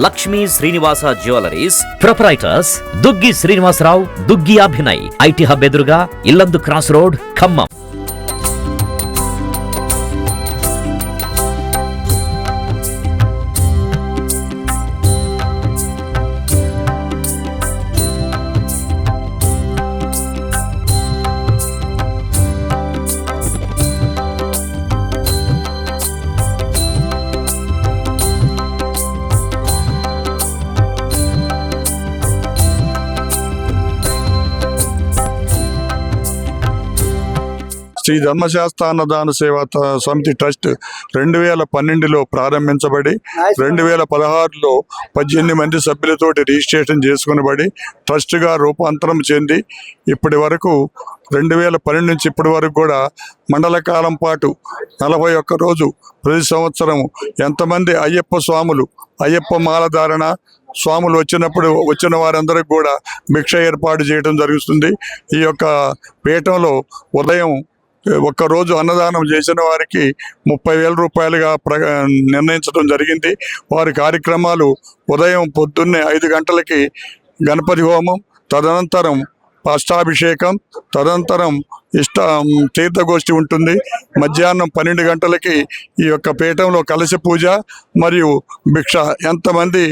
Lakshmi Srinivasa jewellers proprietors Duggi Srinivasarao, Duggi Abhinay, IT hub ఎదురుగా Yellandu cross road, Khammam. Sri Dharmasastra Annadana సేవా సమితి ట్రస్ట్ 2012లో ప్రారంభించబడి 2016లో 18 మంది సభ్యులతోటి రిజిస్ట్రేషన్ చేసుకునబడి ట్రస్ట్గా రూపాంతరం చెంది ఇప్పటి వరకు 2012 నుంచి ఇప్పటి వరకు కూడా మండల కాలం పాటు 41 రోజు ప్రతి సంవత్సరం ఎంతమంది అయ్యప్ప స్వాములు అయ్యప్ప మాలధారణ స్వాములు వచ్చిన వారందరికి కూడా భిక్ష ఏర్పాటు చేయడం జరుగుతుంది. ఈ యొక్క పీఠంలో ఉదయం ఒక్కరోజు అన్నదానం చేసిన వారికి 30,000 రూపాయలుగా నిర్ణయించడం జరిగింది. వారి కార్యక్రమాలు ఉదయం పొద్దున్నే 5 గంటలకి గణపతి హోమం, తదనంతరం అష్టాభిషేకం, తదనంతరం తీర్థగోష్ఠి ఉంటుంది. మధ్యాహ్నం 12 గంటలకి ఈ యొక్క పీఠంలో కలశ పూజ మరియు భిక్ష. ఎంతమంది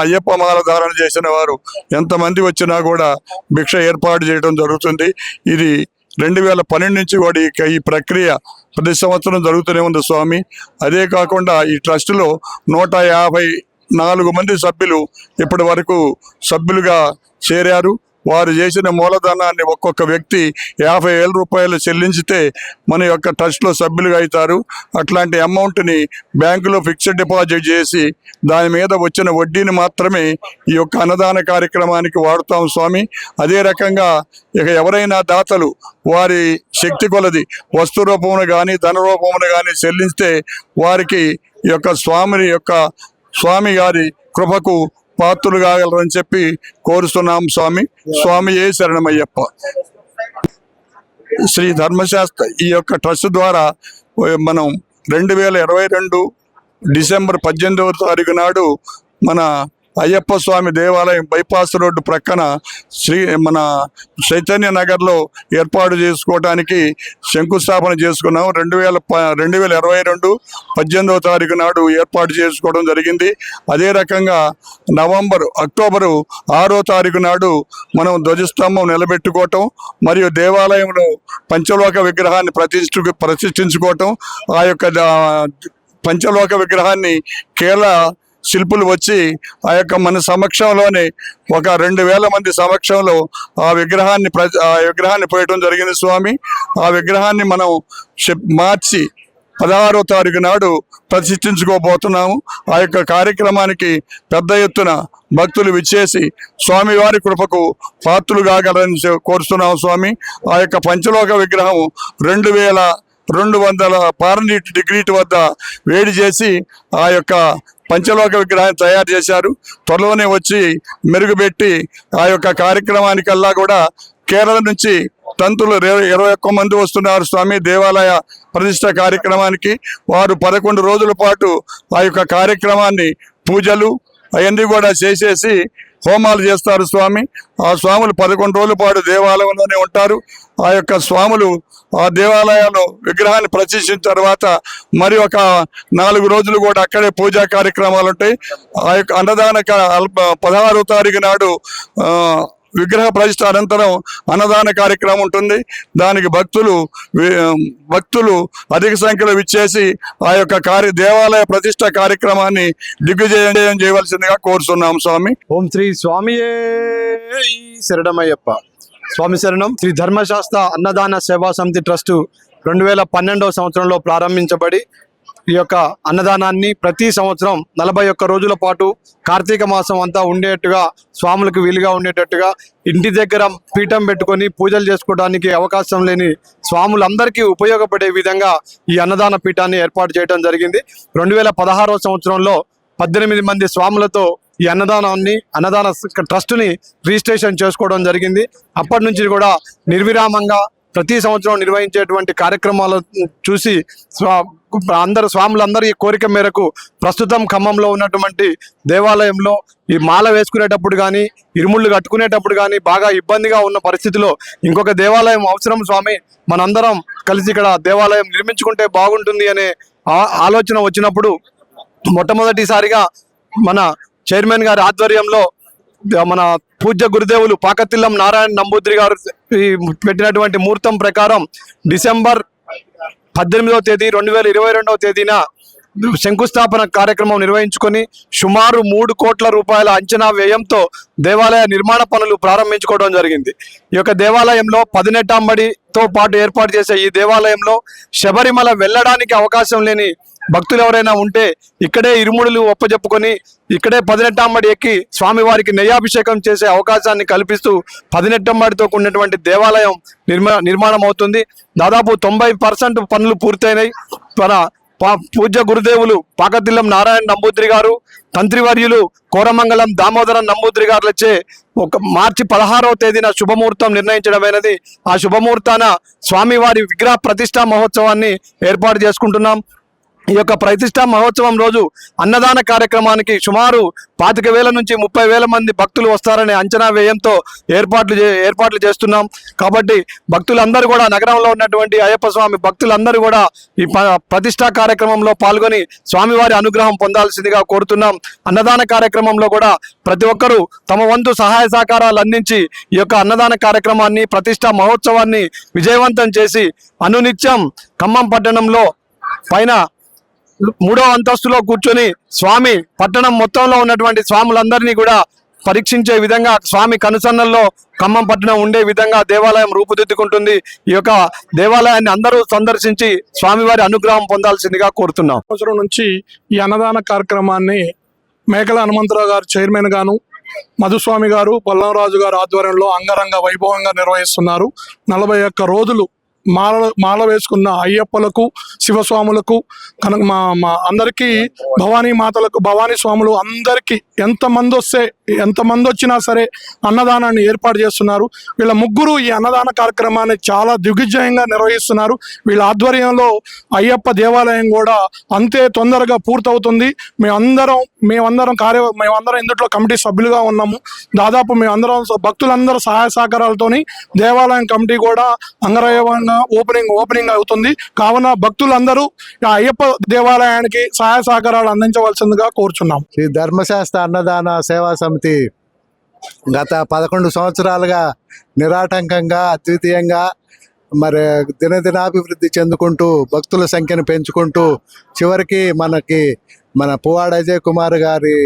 అయ్యప్ప మాల ధారణ చేసిన వారు ఎంతమంది వచ్చినా కూడా భిక్ష ఏర్పాటు చేయడం జరుగుతుంది. ఇది 2012 నుంచి కూడా ఈ ప్రక్రియ ప్రతి సంవత్సరం జరుగుతూనే ఉంది స్వామి. అదే కాకుండా ఈ ట్రస్టులో 154 మంది సభ్యులు ఇప్పటి వరకు సభ్యులుగా చేరారు. వారు చేసిన మూలధనాన్ని ఒక్కొక్క వ్యక్తి 50,000 రూపాయలు చెల్లించితే మన యొక్క ట్రస్ట్లో సభ్యులుగా అవుతారు. అట్లాంటి అమౌంట్ని బ్యాంకులో ఫిక్స్డ్ డిపాజిట్ చేసి దాని మీద వచ్చిన వడ్డీని మాత్రమే ఈ యొక్క అన్నదాన కార్యక్రమానికి వాడుతాం స్వామి. అదే రకంగా ఇక ఎవరైనా దాతలు వారి శక్తి కొలది వస్తు రూపమును కానీ ధన రూపమును కానీ చెల్లిస్తే వారికి ఈ యొక్క స్వామి గారి కృపకు పాత్రులు కాగలరని చెప్పి కోరుస్తున్నాం స్వామి. స్వామియే శరణమయ్యప్ప. శ్రీ ధర్మశాస్త్ర ఈ యొక్క ట్రస్ట్ ద్వారా మనం 2022 డిసెంబర్ 18వ తారీఖు నాడు మన అయ్యప్ప స్వామి దేవాలయం బైపాస్ రోడ్డు ప్రక్కన మన చైతన్య నగర్లో ఏర్పాటు చేసుకోవడానికి శంకుస్థాపన చేసుకున్నాం. 2022 18వ తారీఖు నాడు ఏర్పాటు చేసుకోవడం జరిగింది. అదే రకంగా అక్టోబరు 6వ తారీఖు నాడు మనం ధ్వజస్తంభం నిలబెట్టుకోవటం మరియు దేవాలయంలో పంచలోక విగ్రహాన్ని ప్రతిష్ఠించుకోవటం. ఆ యొక్క పంచలోక విగ్రహాన్ని కేరళ శిల్పులు వచ్చి ఆ యొక్క మన సమక్షంలోనే ఒక 2,000 మంది సమక్షంలో ఆ విగ్రహాన్ని పోయటం జరిగింది స్వామి. ఆ విగ్రహాన్ని మనం మార్చి 16వ తారీఖు నాడు ప్రతిష్ఠించుకోబోతున్నాము. ఆ యొక్క కార్యక్రమానికి పెద్ద ఎత్తున భక్తులు విచ్చేసి స్వామివారి కృపకు పాత్రులు కాగలరని కోరుతున్నాము స్వామి. ఆ యొక్క పంచలోక విగ్రహం 2,200 ఫారెన్హీట్ డిగ్రీ వద్ద వేడి చేసి ఆ యొక్క పంచలోక విగ్రహాన్ని తయారు చేశారు. త్వరలోనే వచ్చి మెరుగుపెట్టి ఆ యొక్క కార్యక్రమానికల్లా కూడా కేరళ నుంచి తంతులు 21 మంది వస్తున్నారు స్వామి దేవాలయ ప్రతిష్ట కార్యక్రమానికి. వారు 11 రోజుల పాటు ఆ యొక్క కార్యక్రమాన్ని పూజలు అవన్నీ కూడా చేసేసి హోమాలు చేస్తారు స్వామి. ఆ స్వాములు 11 రోజుల పాటు దేవాలయంలోనే ఉంటారు. ఆ యొక్క స్వాములు ఆ దేవాలయంలో విగ్రహాన్ని ప్రతిష్ఠించిన తర్వాత మరి ఒక 4 రోజులు కూడా అక్కడే పూజా కార్యక్రమాలు ఉంటాయి. ఆ యొక్క అన్నదాన 16వ తారీఖు నాడు విగ్రహ ప్రతిష్ఠ అనంతరం అన్నదాన కార్యక్రమం ఉంటుంది. దానికి భక్తులు అధిక సంఖ్యలో విచ్చేసి ఆ యొక్క దేవాలయ ప్రతిష్ట కార్యక్రమాన్ని దిగ్విజయం చేయవలసిందిగా కోరుతున్నాం స్వామి. ఓం శ్రీ స్వామియే శరణమయ్యప్ప. స్వామి శరణం. శ్రీ ధర్మశాస్త్ర అన్నదాన సేవా సమితి ట్రస్టు 2012వ సంవత్సరంలో ప్రారంభించబడి ఈ యొక్క అన్నదానాన్ని ప్రతి సంవత్సరం 41 రోజుల పాటు కార్తీక మాసం అంతా ఉండేట్టుగా స్వాములకు వీలుగా ఉండేటట్టుగా ఇంటి దగ్గర పీఠం పెట్టుకొని పూజలు చేసుకోవడానికి అవకాశం లేని స్వాములందరికీ ఉపయోగపడే విధంగా ఈ అన్నదాన పీఠాన్ని ఏర్పాటు చేయడం జరిగింది. 2016వ సంవత్సరంలో 18 మంది స్వాములతో ఈ అన్నదాన ట్రస్టుని రిజిస్ట్రేషన్ చేసుకోవడం జరిగింది. అప్పటి నుంచి కూడా నిర్విరామంగా ప్రతి సంవత్సరం నిర్వహించేటువంటి కార్యక్రమాలు చూసి అందరు స్వాములందరి ఈ కోరిక మేరకు ప్రస్తుతం ఖమ్మంలో ఉన్నటువంటి దేవాలయంలో ఈ మాల వేసుకునేటప్పుడు కానీ ఇరుముళ్ళు కట్టుకునేటప్పుడు కానీ బాగా ఇబ్బందిగా ఉన్న పరిస్థితిలో ఇంకొక దేవాలయం అవసరం స్వామి, మనందరం కలిసి ఇక్కడ దేవాలయం నిర్మించుకుంటే బాగుంటుంది అనే ఆలోచన వచ్చినప్పుడు మొట్టమొదటిసారిగా మన చైర్మన్ గారి ఆధ్వర్యంలో మన పూజ్య గురుదేవులు పాకతిల్లం నారాయణ నంబూద్రి గారు పెట్టినటువంటి ముహూర్తం ప్రకారం డిసెంబర్ 18వ తేదీ 2022వ తేదీన శంకుస్థాపన కార్యక్రమం నిర్వహించుకొని సుమారు 3 కోట్ల రూపాయల అంచనా వ్యయంతో దేవాలయ నిర్మాణ పనులు ప్రారంభించుకోవడం జరిగింది. ఈ యొక్క దేవాలయంలో 10 నెట్టాంబడితో పాటు ఏర్పాటు చేసే ఈ దేవాలయంలో శబరిమల వెళ్ళడానికి అవకాశం లేని భక్తులు ఎవరైనా ఉంటే ఇక్కడే ఇరుముడులు ఒప్పజెప్పుకొని ఇక్కడే 10 నెట్టాంబడి ఎక్కి స్వామివారికి నెయ్యాభిషేకం చేసే అవకాశాన్ని కల్పిస్తూ 10 నెట్టాంబడితో కూడినటువంటి దేవాలయం నిర్మాణం అవుతుంది. దాదాపు 90% పనులు పూర్తయినాయి. మన పూజ్య గురుదేవులు పాకతిల్లం నారాయణ నంబూద్రి గారు, తంత్రివర్యులు కోరమంగళం దామోదరం నంబూద్రి గారులచే మార్చి 16వ తేదీన శుభముహూర్తం నిర్ణయించడమైనది. ఆ శుభముహూర్తాన స్వామివారి విగ్రహ ప్రతిష్టా మహోత్సవాన్ని ఏర్పాటు చేసుకుంటున్నాం. ఈ యొక్క ప్రతిష్టా మహోత్సవం రోజు అన్నదాన కార్యక్రమానికి సుమారు 25,000 నుంచి 30,000 మంది భక్తులు వస్తారనే అంచనా వ్యయంతో ఏర్పాట్లు చేస్తున్నాం. కాబట్టి భక్తులందరూ కూడా, నగరంలో ఉన్నటువంటి అయ్యప్ప స్వామి భక్తులందరూ కూడా ఈ ప్రతిష్టా కార్యక్రమంలో పాల్గొని స్వామివారి అనుగ్రహం పొందాల్సిందిగా కోరుతున్నాం. అన్నదాన కార్యక్రమంలో కూడా ప్రతి ఒక్కరూ తమ వంతు సహాయ సహకారాలు అందించి ఈ యొక్క అన్నదాన కార్యక్రమాన్ని, ప్రతిష్టా మహోత్సవాన్ని విజయవంతం చేసి అనునిత్యం ఖమ్మం పట్టణంలో పైన 3వ అంతస్తులో కూర్చొని స్వామి పట్టణం మొత్తంలో ఉన్నటువంటి స్వాములందరినీ కూడా పరీక్షించే విధంగా, స్వామి కనుసన్నల్లో ఖమ్మం పట్టణం ఉండే విధంగా దేవాలయం రూపుదిద్దుకుంటుంది. ఈ యొక్క దేవాలయాన్ని అందరూ సందర్శించి స్వామివారి అనుగ్రహం పొందాల్సిందిగా కోరుతున్నాం. సంవత్సరం నుంచి ఈ అన్నదాన కార్యక్రమాన్ని మేకల హనుమంతరావు గారు చైర్మన్ గాను, మధుస్వామి గారు, బల్లంరాజు గారు ఆధ్వర్యంలో అంగరంగ వైభవంగా నిర్వహిస్తున్నారు. 41 రోజులు మాల వేసుకున్న అయ్యప్పలకు, శివస్వాములకు, కనుక మా అందరికీ, భవానీ మాతలకు, భవానీ స్వాములు అందరికీ ఎంతమంది వచ్చినా సరే అన్నదానాన్ని ఏర్పాటు చేస్తున్నారు. వీళ్ళ ముగ్గురు ఈ అన్నదాన కార్యక్రమాన్ని చాలా దిగ్విజయంగా నిర్వహిస్తున్నారు. వీళ్ళ ఆధ్వర్యంలో అయ్యప్ప దేవాలయం కూడా అంతే తొందరగా పూర్తవుతుంది. మేమందరం ఇందులో కమిటీ సభ్యులుగా ఉన్నాము. దాదాపు మేమందరం భక్తులందరూ సహాయ సహకారాలతోని దేవాలయం కమిటీ కూడా అంగరంగ ఓపెనింగ్ అవుతుంది. కావున భక్తులందరూ అయ్యప్ప దేవాలయానికి సహాయ సహకారాలు అందించవలసిందిగా కోరుచున్నాం. శ్రీ ధర్మశాస్త్ర అన్నదాన సేవా సమితి గత 11 సంవత్సరాలుగా నిరాటంకంగా, అద్వితీయంగా మరి దినదినాభివృద్ధి చెందుకుంటూ భక్తుల సంఖ్యను పెంచుకుంటూ చివరికి మన పువ్వాడ అజయ్ కుమార్ గారి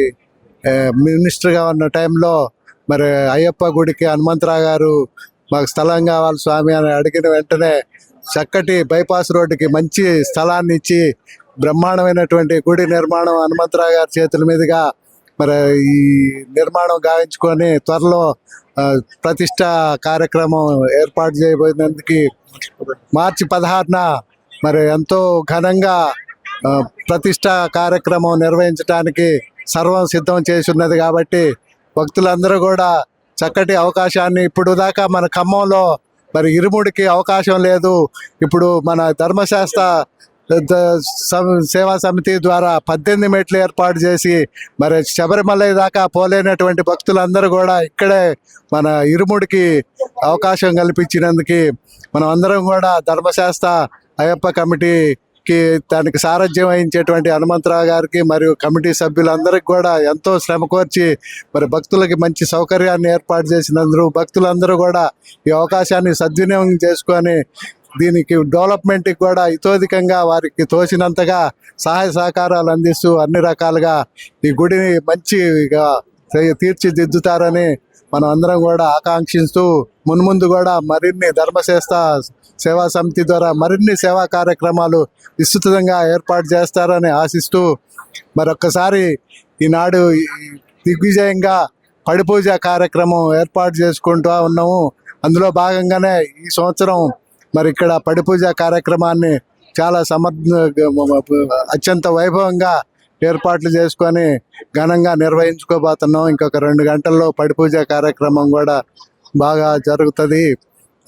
మినిస్టర్గా ఉన్న టైంలో మరి అయ్యప్ప గుడికి హనుమంతరావు గారు మాకు స్థలం కావాలి స్వామి అని అడిగిన వెంటనే చక్కటి బైపాస్ రోడ్డుకి మంచి స్థలాన్ని ఇచ్చి బ్రహ్మాండమైనటువంటి గుడి నిర్మాణం హనుమంతరావు గారి చేతుల మీదుగా మరి ఈ నిర్మాణం గావించుకొని త్వరలో ప్రతిష్ట కార్యక్రమం ఏర్పాటు చేయబోయినందుకు మార్చి 16న మరి ఎంతో ఘనంగా ప్రతిష్ట కార్యక్రమం నిర్వహించడానికి సర్వం సిద్ధం చేసి ఉన్నది. కాబట్టి భక్తులందరూ కూడా చక్కటి అవకాశాన్ని, ఇప్పుడు దాకా మన ఖమ్మంలో మరి ఇరుముడికి అవకాశం లేదు. ఇప్పుడు మన ధర్మశాస్త్ర సేవా సమితి ద్వారా 18 మెట్లు ఏర్పాటు చేసి మరి శబరిమల దాకా పోలేనటువంటి భక్తులందరూ కూడా ఇక్కడే మన ఇరుముడికి అవకాశం కల్పించినందుకు మనం అందరం కూడా ధర్మశాస్త్ర అయ్యప్ప కమిటీకి దానికి సారథ్యం వహించేటువంటి హనుమంతరావు గారికి మరియు కమిటీ సభ్యులందరికీ కూడా ఎంతో శ్రమ కోర్చి మరి భక్తులకి మంచి సౌకర్యాన్ని ఏర్పాటు చేసినందుకు భక్తులందరూ కూడా ఈ అవకాశాన్ని సద్వినియోగం చేసుకొని దీనికి డెవలప్మెంట్కి కూడా ఇతోధికంగా వారికి తోచినంతగా సహాయ సహకారాలు అందిస్తూ అన్ని రకాలుగా ఈ గుడిని మంచిగా తీర్చిదిద్దుతారని మనం అందరం కూడా ఆకాంక్షిస్తూ మున్ముందు కూడా మరిన్ని ధర్మశాస్త్ర సేవా సమితి ద్వారా మరిన్ని సేవా కార్యక్రమాలు విస్తృతంగా ఏర్పాటు చేస్తారని ఆశిస్తూ మరొక్కసారి ఈనాడు దిగ్విజయంగా పడిపూజ కార్యక్రమం ఏర్పాటు చేసుకుంటూ ఉన్నాము. అందులో భాగంగానే ఈ సంవత్సరం మరి ఇక్కడ పడిపూజ కార్యక్రమాన్ని చాలా అత్యంత వైభవంగా ఏర్పాట్లు చేసుకొని ఘనంగా నిర్వహించుకోబోతున్నాం. ఇంకొక 2 గంటల్లో పడిపూజ కార్యక్రమం కూడా బాగా జరుగుతుంది.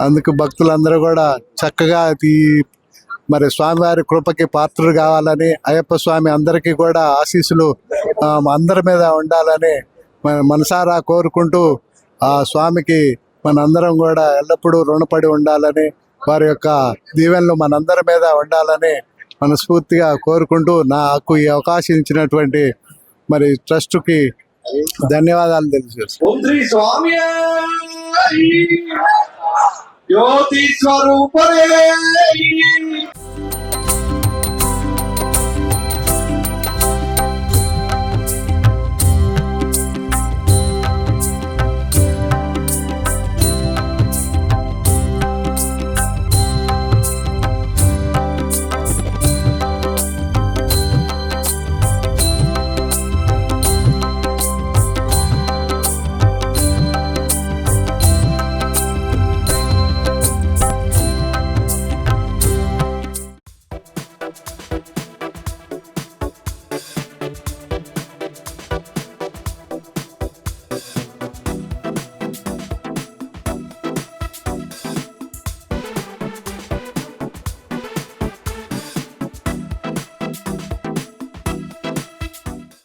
అందుకు భక్తులందరూ కూడా చక్కగా ఈ మరి స్వామివారి కృపకి పాత్రలు కావాలని, అయ్యప్ప స్వామి అందరికీ కూడా ఆశీస్సులు అందరి మీద ఉండాలని మనసారా కోరుకుంటూ ఆ స్వామికి మనందరం కూడా ఎల్లప్పుడూ రుణపడి ఉండాలని, వారి యొక్క దీవెనలు మనందరి మీద ఉండాలని మనస్ఫూర్తిగా కోరుకుంటూ నాకు ఈ అవకాశం ఇచ్చినటువంటి మరి ట్రస్ట్కి ధన్యవాదాలు తెలియజేస్తాను. ఓం శ్రీ స్వామి జ్యోతి స్వరూపరే